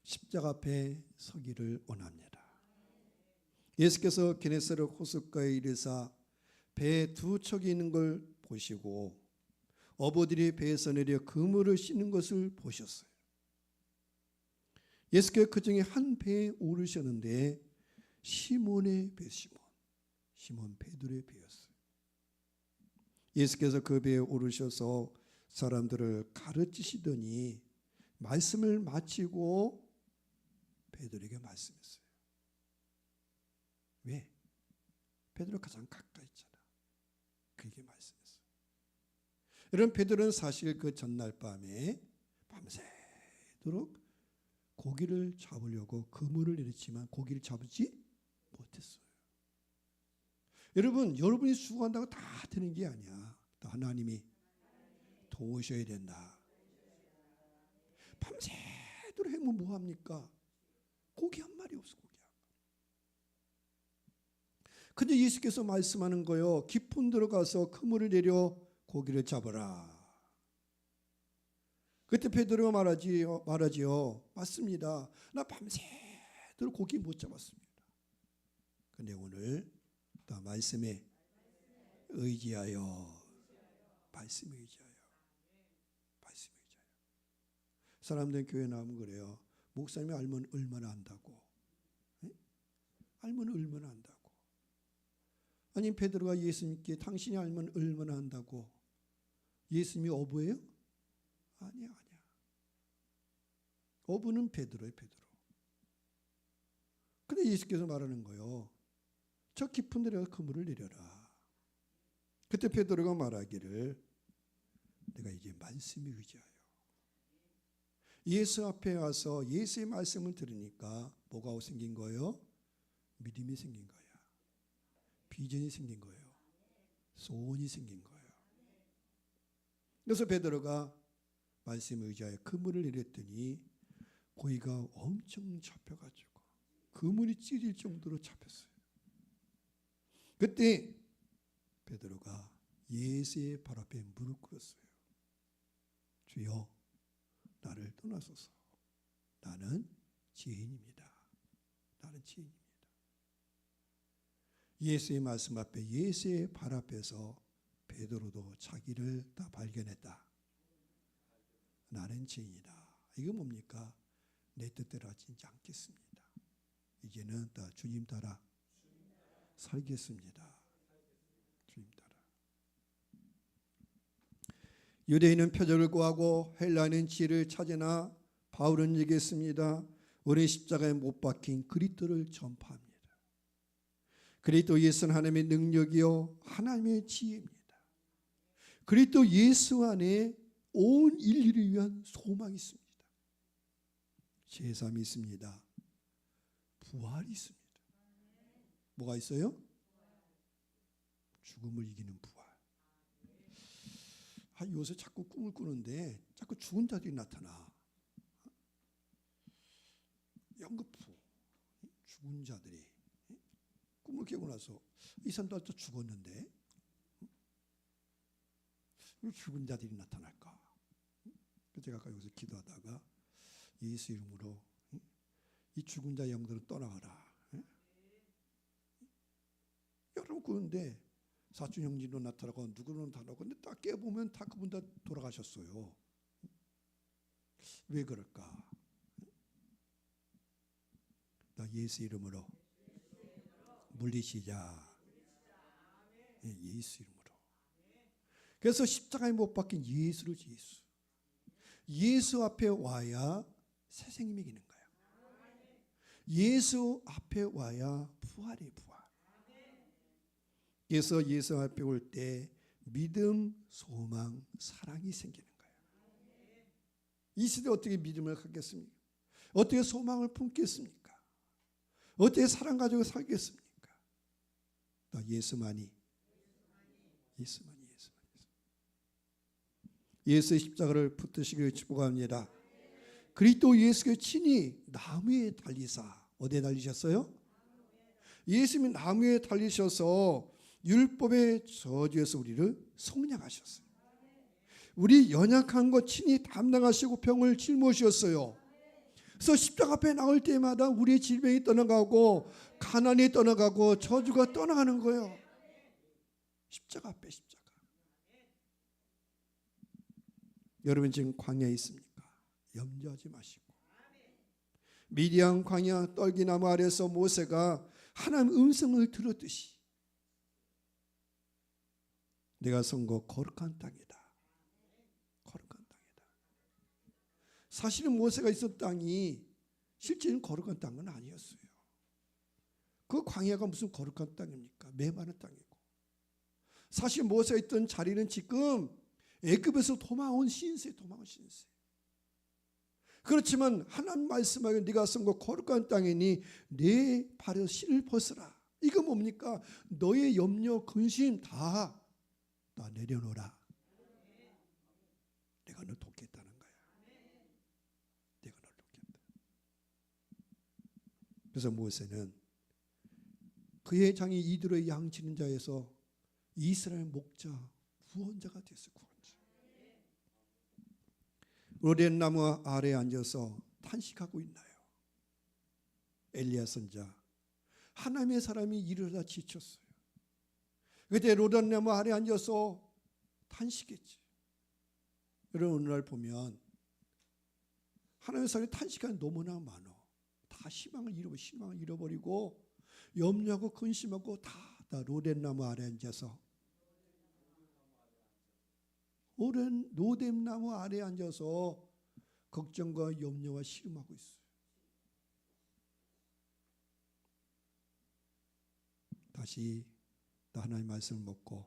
십자가 앞에 서기를 원합니다. 예수께서 게네사렛 호숫가에 이르사 배 2척이 있는 걸 보시고 어부들이 배에서 내려 그물을 씻는 것을 보셨어요. 예수께서 그 중에 한 배에 오르셨는데 시몬의 배, 시몬 베드로의 배였어요. 예수께서 그 배에 오르셔서 사람들을 가르치시더니 말씀을 마치고 베드로에게 말씀했어요. 왜? 베드로 가장 가까이 있잖아. 그에게 말씀했어요. 여러분, 베드로는 사실 그 전날 밤에 밤새도록 고기를 잡으려고 그물을 내렸지만 고기를 잡지 못했어요. 여러분, 여러분이 수고한다고 다 되는 게 아니야. 또 하나님이 도우셔야 된다. 밤새도록 해면 뭐합니까? 고기 한 마리 없어. 고기 한 마리. 근데 예수께서 말씀하는 거요, 깊은 데로 가서 그물을 내려 고기를 잡아라. 그때 베드로가 말하지요. 맞습니다. 나 밤새도록 고기 못 잡았습니다. 근데 오늘 또 말씀에 의지하여, 말씀에 의지하여, 말씀에 의지하여. 사람들은 교회 나오면 그래요. 목사님이 알면 얼마나 안다고. 네? 알면 얼마나 안다고. 아니, 베드로가 예수님께 당신이 알면 얼마나 안다고. 예수님이 어부예요? 아니야. 어부는 베드로예요, 베드로. 근데 예수께서 말하는 거예요. 저 깊은 데로 그물을 내려라. 그때 베드로가 말하기를 내가 이제 말씀에 의지하여. 예수 앞에 와서 예수의 말씀을 들으니까 뭐가 생긴 거예요? 믿음이 생긴 거야. 비전이 생긴 거예요. 소원이 생긴 거예요. 그래서 베드로가 말씀에 의지하여 그물을 내렸더니 고기가 엄청 잡혀가지고 그물이 찢어질 정도로 잡혔어요. 그때 베드로가 예수의 발 앞에 무릎 꿇었어요. 주여, 나를 떠나소서. 나는 죄인입니다. 나는 죄인입니다. 예수의 말씀 앞에, 예수의 발 앞에서 베드로도 자기를 다 발견했다. 나는 죄인이다. 이거 뭡니까? 내 뜻대로 하지 않겠습니다. 이제는 다 주님 따라 살겠습니다. 주님 따라. 유대인은 표적을 구하고 헬라인은 지혜를 찾으나 바울은 얘기했습니다. 우리 십자가에 못 박힌 그리스도를 전파합니다. 그리스도 예수는 하나님의 능력이요 하나님의 지혜입니다. 그리스도 예수 안에 온 인류를 위한 소망이 있습니다. 제삼이 있습니다. 부활이 있습니다. 뭐가 있어요? 죽음을 이기는 부활. 요새 자꾸 꿈을 꾸는데 자꾸 죽은 자들이 나타나. 연거푸 죽은 자들이 꿈을 깨고 나서 이 사람도 또 죽었는데 왜 죽은 자들이 나타날까? 제가 아까 여기서 기도하다가 예수 이름으로 이 죽은 자 영들은 떠나가라. 여러분 꾸는데 사촌 형제도 나타나고 누구는 나타나고 근데 딱 깨보면 다 그분 다 돌아가셨어요. 왜 그럴까? 나 예수 이름으로 물리시자. 예수 이름으로. 그래서 십자가에 못 박힌 예수를 예수 앞에 와야 새 생명이 있는 거예요. 예수 앞에 와야 부활이 부활. 그래서 예수 앞에 올 때 믿음, 소망, 사랑이 생기는 거예요. 이 시대에 어떻게 믿음을 갖겠습니까? 어떻게 소망을 품겠습니까? 어떻게 사랑 가지고 살겠습니까? 예수만이. 예수의 십자가를 붙드시기를 축복합니다. 그리스도 예수의 친히 나무에 달리사. 어디에 달리셨어요? 예수님이 나무에 달리셔서 율법의 저주에서 우리를 속량하셨어요. 우리 연약한 것 친히 담당하시고 병을 짊어지셨어요. 그래서 십자가 앞에 나올 때마다 우리의 질병이 떠나가고 가난이 떠나가고 저주가 떠나가는 거예요. 십자가 앞에 십자가. 여러분 지금 광야에 있습니까? 염려하지 마시고. 미디안 광야 떨기나무 아래서 모세가 하나님 음성을 들었듯이 내가 선 곳 거룩한 땅이다. 거룩한 땅이다. 사실은 모세가 있었던 땅이 실제는 거룩한 땅은 아니었어요. 그 광야가 무슨 거룩한 땅입니까? 메마른 땅이고. 사실 모세가 있던 자리는 지금 애굽에서 도망온 신세. 그렇지만 하나님 말씀하기를 네가 선 곳 거룩한 땅이니 내 발에 실을 벗으라. 이거 뭡니까? 너의 염려 근심 다 내려놓으라. 내가 널 돕겠다는 거야. 내가 널 돕겠다. 그래서 모세는 그의 장이 이드로의 양 치는 자에서 이스라엘 목자 구원자가 됐어요. 구원자. 로덴 나무 아래에 앉아서 탄식하고 있나요? 엘리야 선자 하나님의 사람이 이르다 지쳤어요. 그때 로덴 나무 아래에 앉아서 탄식했지. 여러분 오늘날 보면 하나님의 사람이 탄식하는 너무나 많아. 다 희망을 잃어버리고 염려하고 근심하고 다 로덴 나무 아래 앉아서 로뎀 나무 아래에 앉아서 걱정과 염려와 시름하고 있어요. 다시 하나님의 말씀을 먹고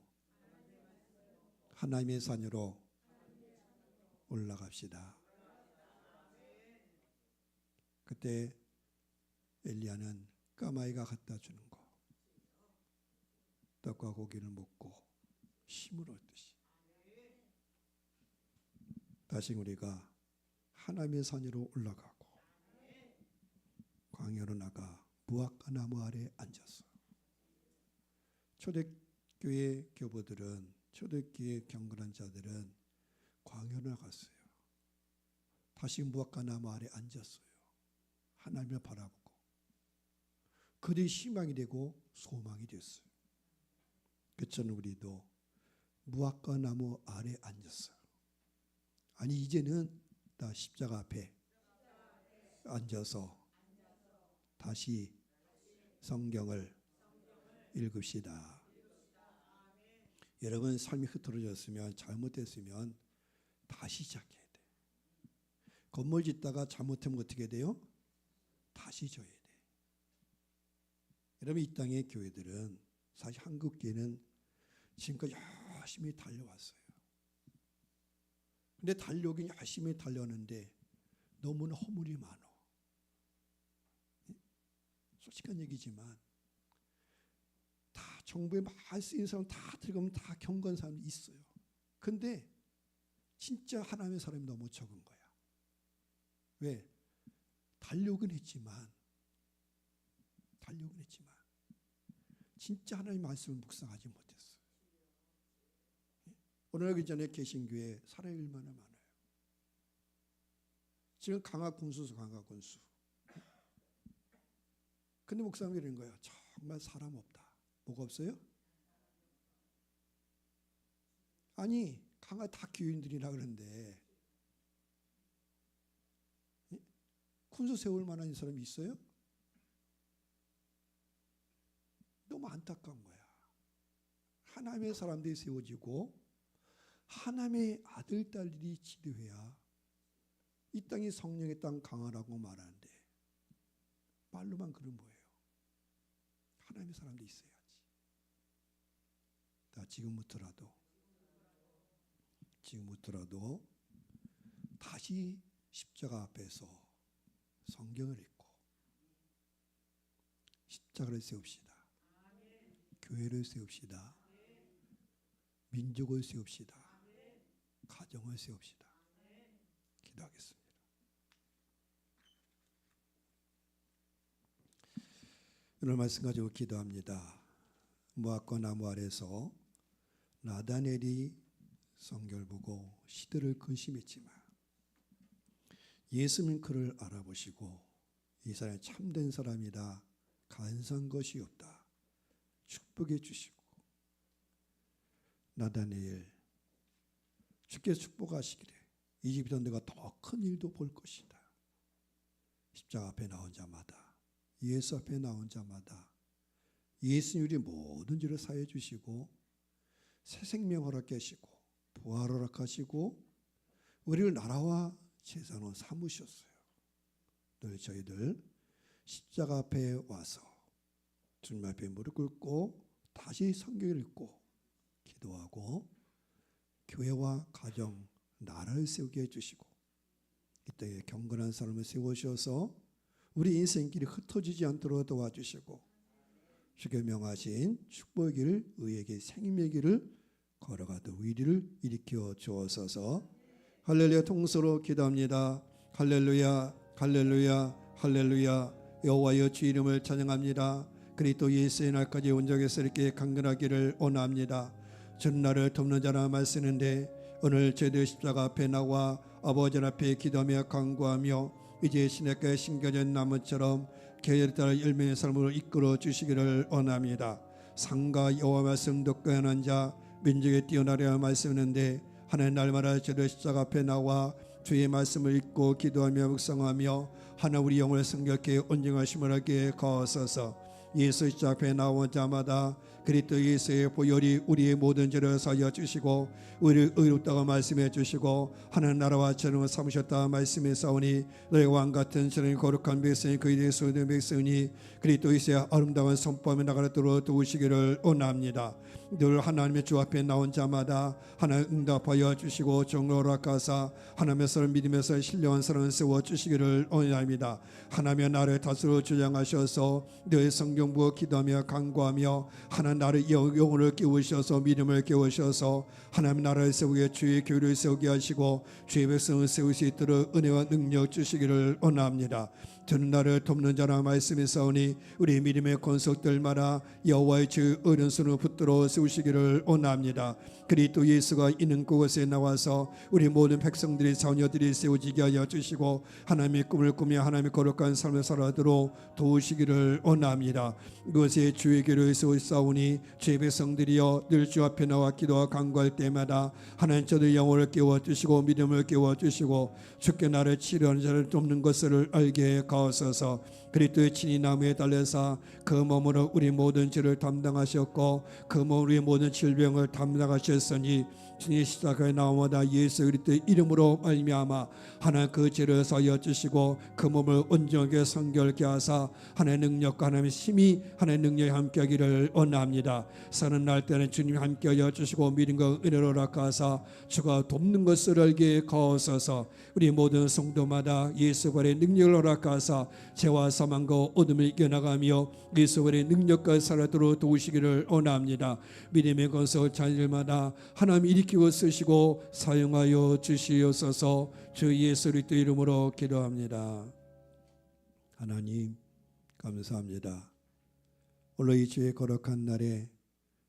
하나님의 산으로 올라갑시다. 그때 엘리야는 까마귀가 갖다 주는 거 떡과 고기를 먹고 힘을 얻듯이 다시 우리가 하나님의 산으로 올라가고 광야로 나가 무화과 나무 아래 앉았어. 초대교회 교부들은 초대교회 경건한 자들은 광야로 나갔어요. 다시 무화과 나무 아래 앉았어요. 하나님을 바라보고 그들이 희망이 되고 소망이 됐어요. 그처럼 우리도 무화과 나무 아래 앉았어요. 아니 이제는 다 십자가 앞에 앉아서 다시 성경을 읽읍시다. 여러분 삶이 흐트러졌으면 잘못됐으면 다시 시작해야 돼. 건물 짓다가 잘못하면 어떻게 돼요? 다시 져야 돼. 여러분 이 땅의 교회들은 사실 한국 교회는 지금까지 열심히 달려왔어요. 근데 달려오긴 열심히 달려왔는데 너무나 허물이 많아. 솔직한 얘기지만 다 정부에 많이 쓰인 사람 다 들어가면 다 경건한 사람이 있어요. 근데 진짜 하나님의 사람이 너무 적은 거야. 왜? 달려오긴 했지만 진짜 하나님의 말씀을 묵상하지 못했어요. 오늘 하기 전에 계신 교회 살아야 얼마나 많아요. 지금 강화군수. 근데 목사님이 이런 거예요. 정말 사람 없다. 뭐가 없어요? 아니 강화 다 교인들이라 그러는데 군수 세울 만한 사람이 있어요? 너무 안타까운 거야. 하나님의 사람들이 세워지고 하나님의 아들 딸들이 지도해야 이 땅이 성령의 땅 강화라고 말하는데 말로만 그런 거예요. 하나님의 사람들이 있어야지. 다 지금부터라도 다시 십자가 앞에서 성경을 읽고 십자가를 세웁시다. 교회를 세웁시다. 민족을 세웁시다. 가정을 세웁시다. 기도하겠습니다. 오늘 말씀 가지고 기도합니다. 무화과 나무 아래서 나다넬이 성경을 보고 시대를 근심했지만 예수님 그를 알아보시고 이 사람이 참된 사람이다. 간사한 것이 없다. 축복해 주시고 나다넬 주께서 축복하시기를 이집트 너가 더 큰 일도 볼 것이다. 십자가 앞에 나온 자마다 예수 앞에 나온 자마다 예수님이 모든 죄를 사해 주시고 새 생명 허락하시고 부활 허락하시고 우리를 나라와 제사로 삼으셨어요. 늘 저희들 십자가 앞에 와서 주님 앞에 무릎 꿇고 다시 성경을 읽고 기도하고 교회와 가정, 나라를 세우게 해주시고 이 땅에 경건한 사람을 세우셔서 우리 인생길이 흩어지지 않도록 도와주시고 주께 명하신 축복의 길을 의에게 생명의 길을 걸어가도 위리를 일으켜 주옵소서. 할렐루야. 통서로 기도합니다. 할렐루야, 할렐루야, 할렐루야. 여호와여 주 이름을 찬양합니다. 그리스도 예수의 날까지 온전해서 이렇게 강건하기를 원합니다. 전 나를 돕는 자라 말쓰는데 오늘 저희들 십자가 앞에 나와 아버지 앞에 기도하며 간구하며 이제 시냇가에 심겨진 나무처럼 계절에 따라 열매의 삶으로 이끌어 주시기를 원합니다. 상가 여호와 말씀 듣고 하는 자 민족에 뛰어나려 말씀하는데 하나님 날마다 저희들 십자가 앞에 나와 주의 말씀을 읽고 기도하며 묵상하며 하나 우리 영혼을 성결케 온전하심을 하게 거하소서. 예수 십자가 앞에 나온 자마다 그리스도 예수의 보혈이 우리의 모든 죄를 사하여 주시고 우리를 의롭다고 말씀해 주시고 하나님 나라와 저를 삼으셨다 말씀해 싸우니 너희 왕같은 저는 거룩한 백성이 그에게 소유된 백성이 그리스도 예수의 아름다운 선포하며 나가도록 도우시기를 원합니다. 늘 하나님의 주 앞에 나온 자마다 하나님 응답하여 주시고 정로를 하사 하나님의 사람 믿음에서 신령한 사람을 세워주시기를 원합니다. 하나님의 나를 다스려 주장하셔서 너의 성경 보고 기도하며 간구하며 하나님 나를 영혼을 깨우셔서 믿음을 깨우셔서 하나님 나라를 세우게 주의 교회를 세우게 하시고 주의 백성을 세울 수 있도록 은혜와 능력 주시기를 원합니다. 저는 나를 돕는 자라 말씀하사오니 우리 믿음의 권속들마다 여호와의 주 오른손을 붙들어 세우시기를 원합니다. 그리스도 예수가 있는 그곳에 나와서 우리 모든 백성들이 자녀들이 세워지게 하여 주시고 하나님의 꿈을 꾸며 하나님의 거룩한 삶을 살아도록 도우시기를 원합니다. 그것에 주의 교회를 세우사오니 주의 백성들이여 늘 주 앞에 나와 기도와 간구할 때마다 하나님 저들 영혼을 깨워주시고 믿음을 깨워주시고 주께 나를 치료하는 자를 돕는 것을 알게 가옵소서. 그리스도의 친히 나무에 달려서 그 몸으로 우리 모든 죄를 담당하셨고 그 몸으로 우리 모든 질병을 담당하셨으니 주의 십자가에 나오마다 예수 그리스도의 이름으로 말미암아 하나님 그 죄를 사하여 주시고 그 몸을 온전하게 성결케 하사 하나님의 능력과 하나님의 힘이 하나님의 능력에 함께하기를 원합니다. 사는 날 때는 주님 함께하여 주시고 믿음과 은혜로 락하사 주가 돕는 것을 알게 가옵소서. 우리 모든 성도마다 예수의 능력을 허락하사 죄와 사망과 어둠을 이겨나가며 예수의 능력과 살아도록 도우시기를 원합니다. 믿음의 건설 자녀들마다 하나님 일으키고 쓰시고 사용하여 주시옵소서. 주 예수 그리스도 이름으로 기도합니다. 하나님 감사합니다. 오늘 이 주의 거룩한 날에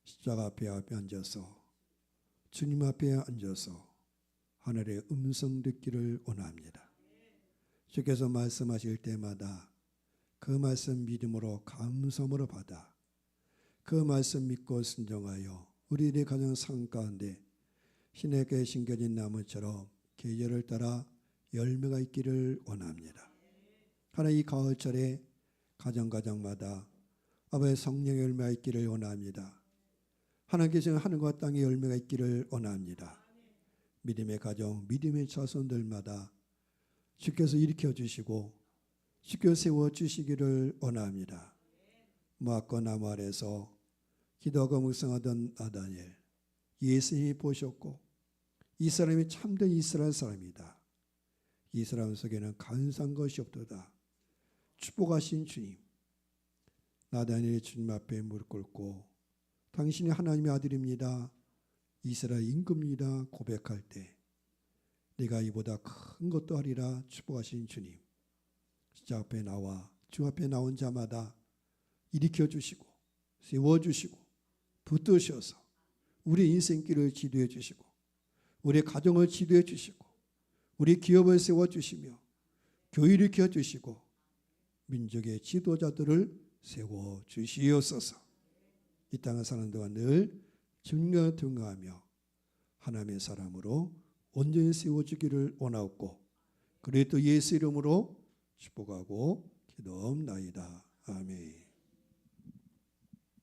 십자가 앞에 앉아서 주님 앞에 앉아서 하늘의 음성 듣기를 원합니다. 주께서 말씀하실 때마다 그 말씀 믿음으로 감사함으로 받아 그 말씀 믿고 순종하여 우리들의 가정 삶 가운데 시냇가에 심겨진 나무처럼 계절을 따라 열매가 있기를 원합니다. 하나님 이 가을철에 가정마다 아버지의 성령의 열매가 있기를 원합니다. 하나님께서는 하늘과 땅의 열매가 있기를 원합니다. 믿음의 가정, 믿음의 자손들마다 주께서 일으켜 주시고 주께서 세워 주시기를 원합니다. 모압과 나무 아래서 기도하고 묵상하던 나다니엘, 예수님이 보셨고 이 사람이 참된 이스라엘 사람이다. 이 사람 속에는 간사한 것이 없도다. 축복하신 주님, 나다니엘이 주님 앞에 무릎 꿇고 당신이 하나님의 아들입니다, 이스라엘 임금입니다 고백할 때 내가 이보다 큰 것도 하리라 축복하신 주님, 십자가 앞에 나와 주 앞에 나온 자마다 일으켜 주시고 세워주시고 붙드셔서 우리 인생길을 지도해 주시고 우리 가정을 지도해 주시고 우리 기업을 세워주시며 교회를 일으켜 주시고 민족의 지도자들을 세워주시옵소서. 이 땅을 사는 동안 늘 증거하며 하나님의 사람으로 온전히 세워주기를 원하옵고 그리스도 예수 이름으로 축복하고 기도합나이다. 아멘.